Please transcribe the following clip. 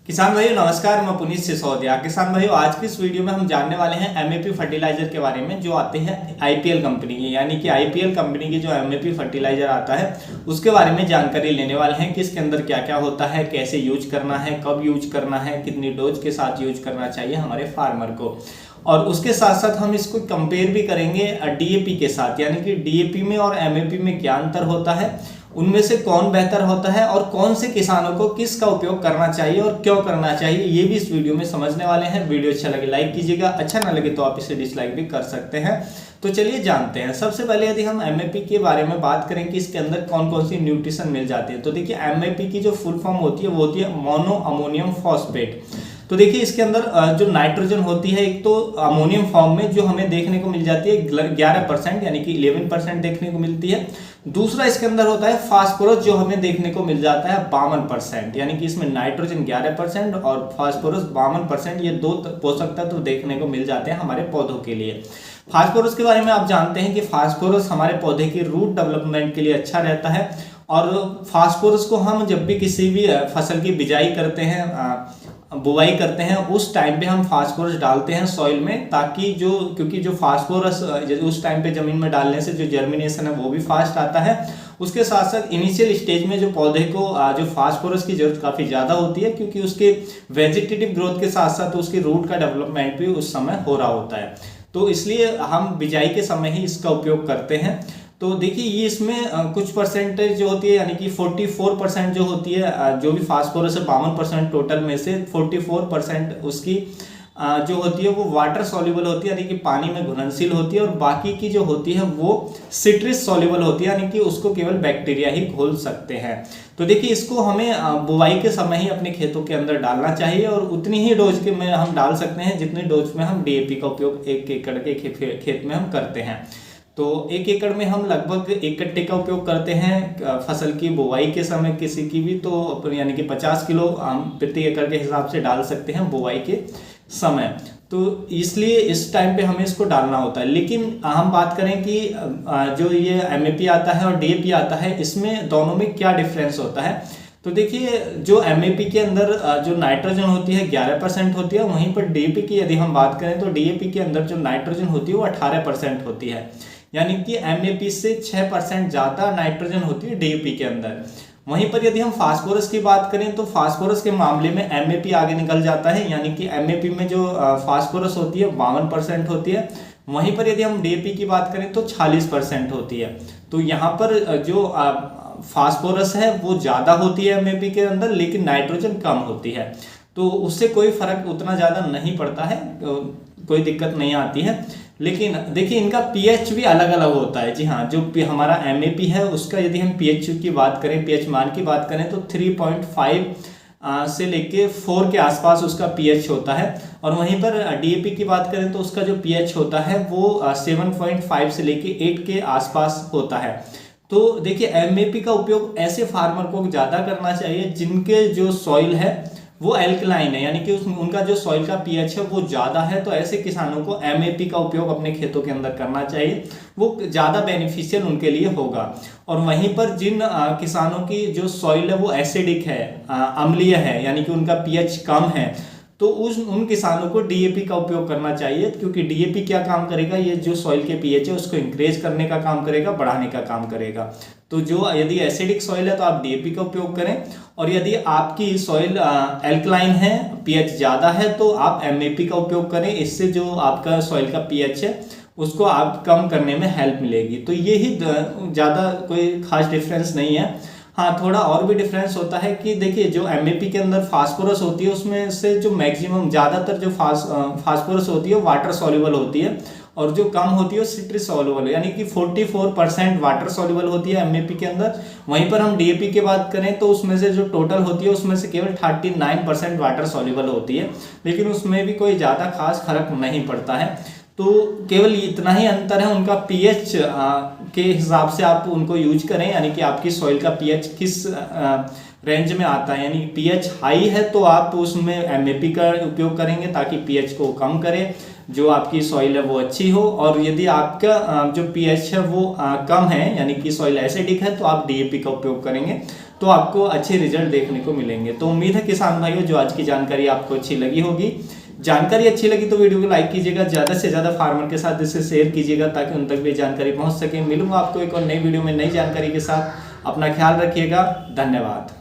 किसान भाइयों नमस्कार, मैं पुनीत सिसोदिया। किसान भाइयों आज की इस वीडियो में हम जानने वाले हैं एमएपी फर्टिलाइजर के बारे में जो आते हैं आईपीएल कंपनी की, यानी कि आईपीएल कंपनी की जो एमएपी फर्टिलाइजर आता है उसके बारे में जानकारी लेने वाले हैं कि इसके अंदर क्या क्या होता है, कैसे यूज करना है, कब यूज करना है, कितनी डोज के साथ यूज करना चाहिए हमारे फार्मर को। और उसके साथ साथ हम इसको कंपेयर भी करेंगे डीएपी के साथ, यानी कि डीएपी में और एमएपी में क्या अंतर होता है, उनमें से कौन बेहतर होता है और कौन से किसानों को किसका उपयोग करना चाहिए और क्यों करना चाहिए, ये भी इस वीडियो में समझने वाले हैं। वीडियो अच्छा लगे लाइक कीजिएगा, अच्छा ना लगे तो आप इसे डिसलाइक भी कर सकते हैं। तो चलिए जानते हैं। सबसे पहले यदि हम एमएपी के बारे में बात करें कि इसके अंदर कौन कौन सी न्यूट्रिशन मिल जाती है, तो देखिए एमएपी की जो फुल फॉर्म होती है वो होती है मोनो अमोनियम फॉस्फेट। तो देखिए इसके अंदर जो नाइट्रोजन होती है, एक तो अमोनियम फॉर्म में जो हमें देखने को मिल जाती है 11% यानी कि 11% देखने को मिलती है। दूसरा इसके अंदर होता है फास्फोरस जो हमें देखने को मिल जाता है 52%, यानी कि इसमें नाइट्रोजन 11% और फास्फोरस 52%, ये दो पोषक तत्व देखने को मिल जाते हैं हमारे पौधों के लिए। फास्फोरस के बारे में आप जानते हैं कि फास्फोरस हमारे पौधे की रूट डेवलपमेंट के लिए अच्छा रहता है और फास्फोरस को हम जब भी किसी भी फसल की बिजाई करते हैं, बुवाई करते हैं, उस टाइम पे हम फास्फोरस डालते हैं सॉइल में, ताकि क्योंकि जो फास्फोरस उस टाइम पे जमीन में डालने से जो जर्मिनेशन है वो भी फास्ट आता है। उसके साथ साथ इनिशियल स्टेज में जो पौधे को जो फास्फोरस की जरूरत काफ़ी ज़्यादा होती है, क्योंकि उसके वेजिटेटिव ग्रोथ के साथ साथ उसकी रूट का डेवलपमेंट भी उस समय हो रहा होता है। तो इसलिए हम बिजाई के समय ही इसका उपयोग करते हैं। तो देखिए ये इसमें कुछ परसेंटेज जो होती है, यानी कि 44% जो होती है, जो भी फास्फोरस है 52% टोटल में से 44% उसकी जो होती है वो वाटर सॉल्युबल होती है, यानी कि पानी में घुलनशील होती है, और बाकी की जो होती है वो सिट्रस सॉल्युबल होती है, यानी कि उसको केवल बैक्टीरिया ही घोल सकते हैं। तो देखिए इसको हमें बुवाई के समय ही अपने खेतों के अंदर डालना चाहिए और उतनी ही डोज के में हम डाल सकते हैं जितनी डोज में हम डीएपी का उपयोग 1 एकड़ के खेत में हम करते हैं। तो 1 एकड़ में हम लगभग 1 कट्टे का उपयोग करते हैं फसल की बुवाई के समय किसी की भी, तो यानी कि 50 किलो प्रति एकड़ के हिसाब से डाल सकते हैं बुवाई के समय। तो इसलिए इस टाइम पे हमें इसको डालना होता है। लेकिन हम बात करें कि जो ये एमएपी आता है और डीएपी आता है, इसमें दोनों में क्या डिफरेंस होता है। तो देखिए जो एमएपी के अंदर जो नाइट्रोजन होती है 11% होती है, वहीं पर डीएपी की यदि हम बात करें तो डीएपी के अंदर जो नाइट्रोजन होती है वो 18% होती है, यानी कि एमएपी से 6% ज़्यादा नाइट्रोजन होती है डीएपी के अंदर। वहीं पर यदि हम फास्फोरस की बात करें तो फास्फोरस के मामले में एमएपी आगे निकल जाता है, यानी कि एमएपी में जो फास्फोरस होती है 52% होती है, वहीं पर यदि हम डीएपी की बात करें तो 46% होती है। तो यहाँ पर जो फास्फोरस है वो ज़्यादा होती है एमएपी के अंदर, लेकिन नाइट्रोजन कम होती है, तो उससे कोई फर्क उतना ज़्यादा नहीं पड़ता है, कोई दिक्कत नहीं आती है। लेकिन देखिए इनका पीएच भी अलग अलग होता है। जी हाँ, जो हमारा एमएपी है उसका यदि हम पीएच की बात करें, पीएच मान की बात करें तो 3.5 से लेके 4 के आसपास उसका पीएच होता है, और वहीं पर डीएपी की बात करें तो उसका जो पीएच होता है वो 7.5 से लेके 8 के आसपास होता है। तो देखिए एमएपी का उपयोग ऐसे फार्मर को ज़्यादा करना चाहिए जिनके जो सॉइल है वो एल्कलाइन है, यानी कि उनका जो सॉइल का पीएच है वो ज़्यादा है। तो ऐसे किसानों को एमएपी का उपयोग अपने खेतों के अंदर करना चाहिए, वो ज़्यादा बेनिफिशियल उनके लिए होगा। और वहीं पर जिन किसानों की जो सॉइल है वो एसिडिक है, अम्लीय है, यानी कि उनका पीएच कम है, तो उन किसानों को डीएपी का उपयोग करना चाहिए, क्योंकि डीएपी क्या काम करेगा, ये जो सॉइल के पीएच है उसको इंक्रीज करने का काम करेगा, बढ़ाने का काम करेगा। तो जो यदि एसिडिक सॉइल है तो आप डीएपी का उपयोग करें, और यदि आपकी सॉइल एल्कलाइन है, पीएच ज़्यादा है, तो आप एमएपी का उपयोग करें। इससे जो आपका सॉइल का पीएच है उसको आप कम करने में हेल्प मिलेगी। तो ये ही ज़्यादा कोई खास डिफरेंस नहीं है। हाँ, थोड़ा और भी डिफरेंस होता है कि देखिए जो एमएपी के अंदर फास्फोरस होती है उसमें से जो मैक्सिमम ज़्यादातर जो फास्फोरस होती है वाटर सॉल्युबल होती है, और जो कम होती है सिट्रस सॉल्युबल, यानी कि 44% वाटर सॉल्युबल होती है एमएपी के अंदर। वहीं पर हम डीएपी की बात करें तो उसमें से जो टोटल होती है उसमें से केवल 39% वाटर सॉल्युबल होती है, लेकिन उसमें भी कोई ज़्यादा खास फर्क नहीं पड़ता है। तो केवल इतना ही अंतर है, उनका पीएच के हिसाब से आप उनको यूज करें, यानी कि आपकी सॉइल का पीएच किस रेंज में आता है, यानी पीएच हाई है तो आप उसमें एमएपी का उपयोग करेंगे ताकि पीएच को कम करे, जो आपकी सॉइल है वो अच्छी हो। और यदि आपका जो पीएच है वो कम है, यानी कि सॉइल एसिडिक है, तो आप डीएपी का उपयोग करेंगे तो आपको अच्छे रिजल्ट देखने को मिलेंगे। तो उम्मीद है किसान भाइयों जो आज की जानकारी आपको अच्छी लगी होगी। जानकारी अच्छी लगी तो वीडियो को लाइक कीजिएगा, ज़्यादा से ज़्यादा फार्मर के साथ इसे शेयर कीजिएगा ताकि उन तक भी जानकारी पहुंच सके। मिलूंगा आपको एक और नई वीडियो में नई जानकारी के साथ। अपना ख्याल रखिएगा। धन्यवाद।